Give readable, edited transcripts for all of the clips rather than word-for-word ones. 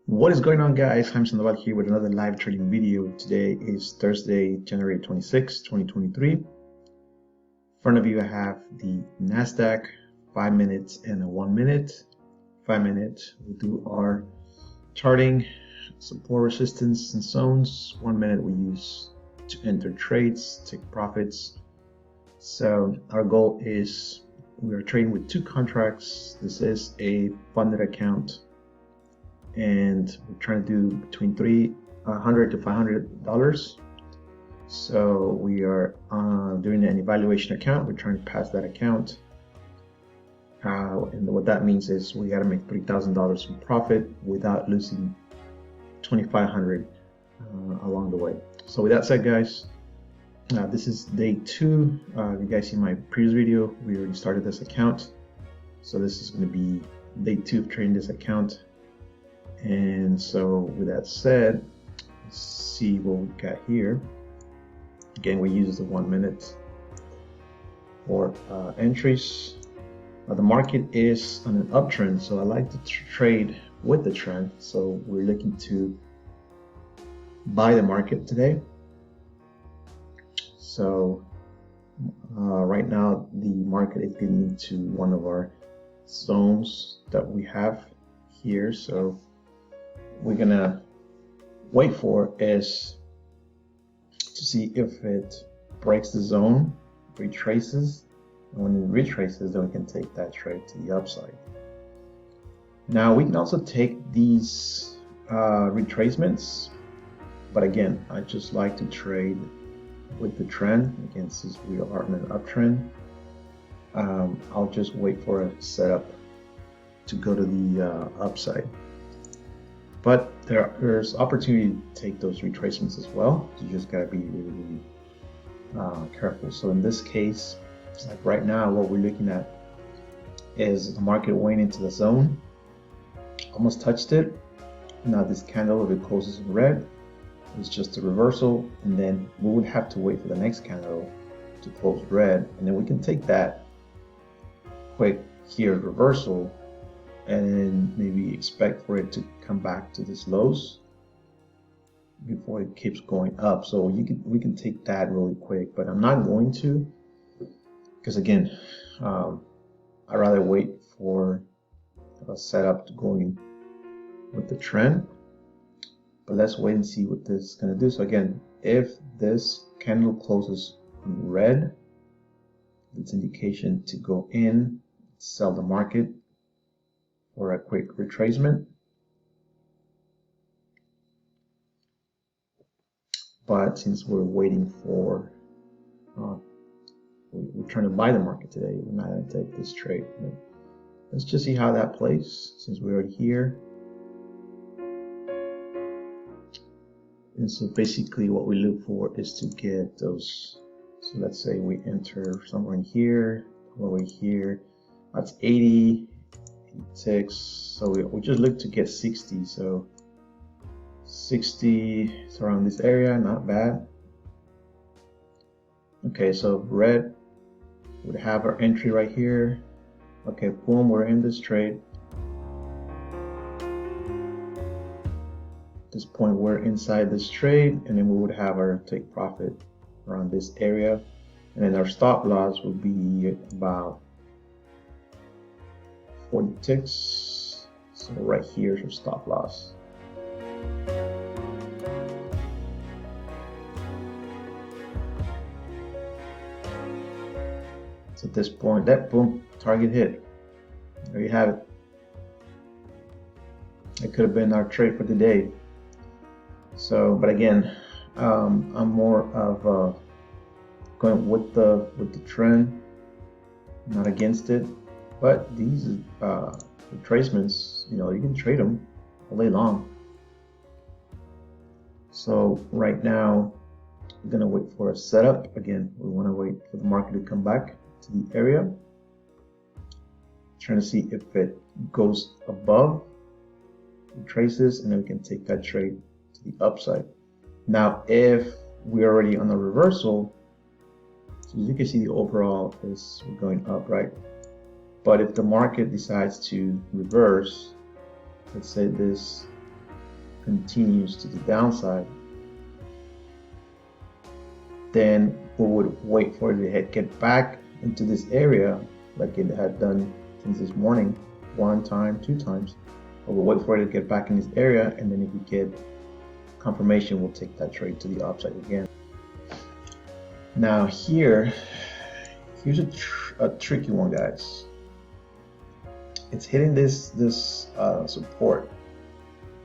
What is going on, guys? I'm Sandoval here with another live trading video. Today is Thursday, January 26, 2023. In front of you I have the NASDAQ 5 minutes and a 1 minute. 5 minutes, we do our charting, support, resistance, and zones. 1 minute we use to enter trades, take profits. So our goal is we are trading with 2 contracts. This is a funded account, and we're trying to do between $300 to $500. So we are doing an evaluation account. We're trying to pass that account, and what that means is we got to make $3,000 in profit without losing $2,500 along the way. So with that said, guys, this is day 2. If you guys see my previous video, we already started this account, so this is going to be day 2 of trading this account. And so with that said, let's see what we got here. Again, we use the 1 minute for entries. The market is on an uptrend, so I like to trade with the trend. So we're looking to buy the market today. So right now the market is getting into one of our zones that we have here. So we're gonna wait for is to see if it breaks the zone, retraces, and when it retraces, then we can take that trade to the upside. Now we can also take these retracements, but again, I just like to trade with the trend. Again, since we are in an uptrend, I'll just wait for a setup to go to the upside. But there's opportunity to take those retracements as well. You just gotta be really careful. So in this case, it's like right now, what we're looking at is the market went into the zone, almost touched it. Now this candle, if it closes in red, it's just a reversal, and then we would have to wait for the next candle to close red, and then we can take that quick here reversal, and then maybe expect for it to come back to this lows before it keeps going up. So we can take that really quick, but I'm not going to, because again, I'd rather wait for a setup to go in with the trend. But let's wait and see what this is going to do. So again, if this candle closes in red, it's indication to go in, sell the market for a quick retracement. But since we're waiting for, we're trying to buy the market today, we're not going to take this trade. But let's just see how that plays since we're already here. And so basically what we look for is to get those. So let's say we enter somewhere in here, all the way here. That's 80, 86. So we just look to get 60. So 60 is around this area, not bad. Okay, so red would have our entry right here. Okay, boom, we're in this trade. At this point we're inside this trade, and then we would have our take profit around this area, and then our stop loss would be about 40 ticks. So right here is your stop loss. So at this point, that boom, target hit. There you have it. It could have been our trade for the day. So, but again, I'm more of going with the trend, not against it. But these retracements, you know, you can trade them all day long. So right now, I'm gonna wait for a setup. Again, we want to wait for the market to come back to the area. Trying to see if it goes above, retraces, and then we can take that trade to the upside. Now, if we're already on a reversal, so as you can see, the overall is going up, right? But if the market decides to reverse, let's say this continues to the downside, then we would wait for it to get back into this area like it had done since this morning, 1 time, 2 times. But we'll wait for it to get back in this area, and then if we get confirmation, we'll take that trade to the upside again. Now here's a tricky one, guys. It's hitting this support,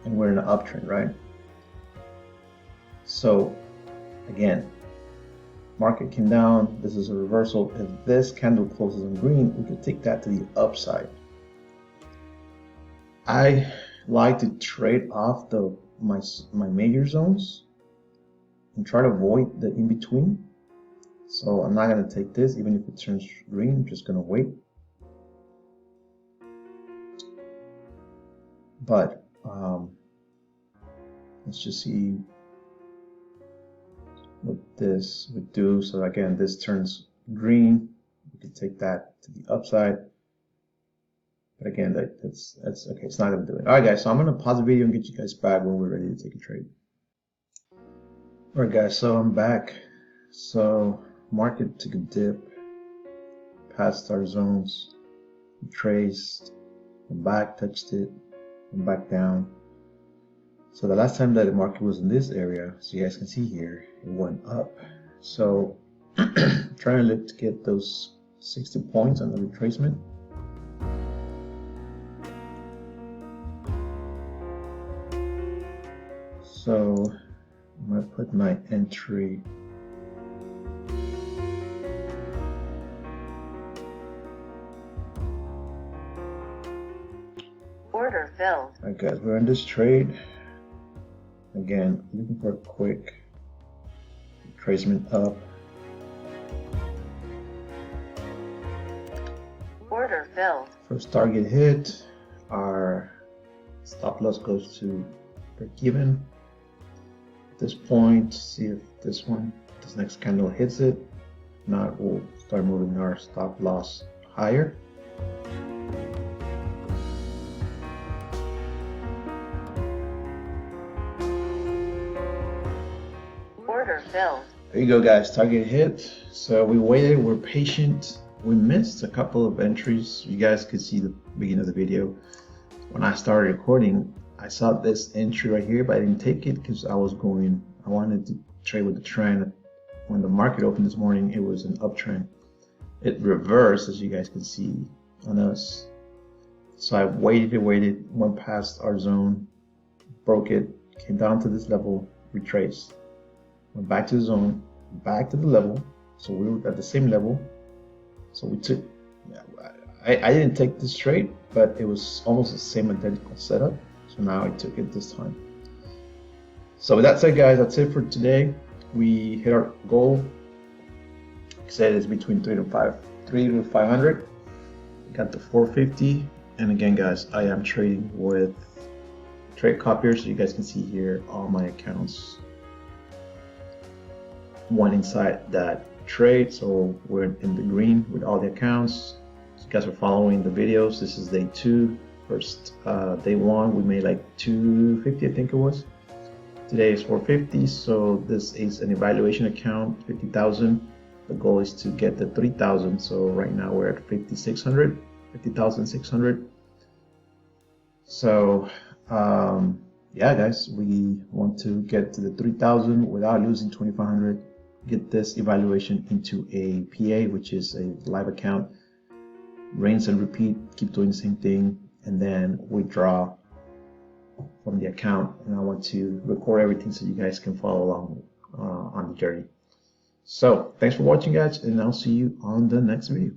and we're in an uptrend, right? So again, market came down. This is a reversal. If this candle closes in green, we could take that to the upside. I like to trade off my major zones and try to avoid the in between. So I'm not going to take this even if it turns green. I'm just going to wait. But let's just see what this would do. So again, this turns green. We could take that to the upside. But again, that's okay. It's not going to do it. All right, guys. So I'm going to pause the video and get you guys back when we're ready to take a trade. All right, guys. So I'm back. So market took a dip past our zones, traced, went back, touched it, went back down. So the last time that the market was in this area, so you guys can see here, it went up. So trying to look to get those 60 points on the retracement. So I'm going to put my entry order filled. Alright guys, we're in this trade. Again, looking for a quick retracement up. Order filled. First target hit, our stop loss goes to break even. At this point, see if this next candle hits it. If not, we'll start moving our stop loss higher. Order filled. There you go, guys. Target hit. So we waited, we're patient. We missed a couple of entries. You guys could see the beginning of the video. When I started recording, I saw this entry right here, but I didn't take it because I wanted to trade with the trend. When the market opened this morning, it was an uptrend. It reversed, as you guys can see on us. So I waited, went past our zone, broke it, came down to this level, retraced. Went back to the zone, back to the level. So we were at the same level. So we took, I didn't take this trade, but it was almost the same identical setup. So now I took it this time. So with that said, guys, that's it for today. We hit our goal. Like I said, it's between 3 to 500. We got the 450. And again, guys, I am trading with trade copiers. So you guys can see here all my accounts. One inside that trade, so we're in the green with all the accounts. So you guys are following the videos. This is day 2. First day 1 we made like 250, I think it was. Today is 450, so this is an evaluation account, 50,000. The goal is to get the 3,000. So right now we're at 50,600. So yeah, guys, we want to get to the 3,000 without losing 2,500. Get this evaluation into a PA, which is a live account. Rinse and repeat, keep doing the same thing, and then withdraw from the account. And I want to record everything so you guys can follow along on the journey. So thanks for watching, guys, and I'll see you on the next video.